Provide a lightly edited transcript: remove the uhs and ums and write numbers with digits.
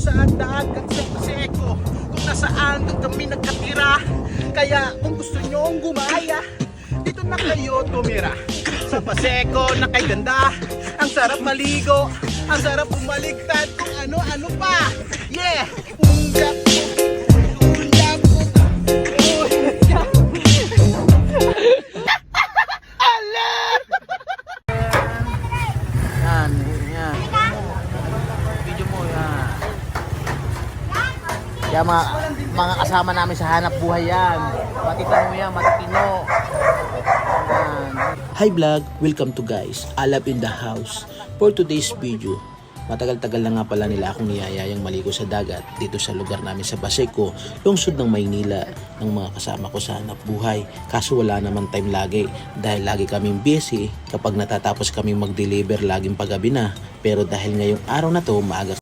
sa dagat sa Paseco, kung nasaan doon kami nagkatira. Kaya kung gusto nyong gumaya, dito na kayo tumira. Sa Paseco na kay ganda, ang sarap maligo, ang sarap bumaligtad kung ano-ano pa. Yeah! Undak po, undak po, undak po. Yan, yan. Video mo yan. Yan mga kasama namin sa hanap buhay yan. Matitino mo yan, matitino. Yan. Hi vlog! Welcome to guys, Alap in the house. For today's video, matagal-tagal na nga pala nila akong niyayayang maligo sa dagat dito sa lugar namin sa Paseco, lungsod ng Maynila, ng mga kasama ko sa hanap buhay. Kaso wala naman time lagi dahil lagi kaming busy kapag natatapos kaming mag-deliver laging paggabi na. Pero dahil ngayong araw na to maaga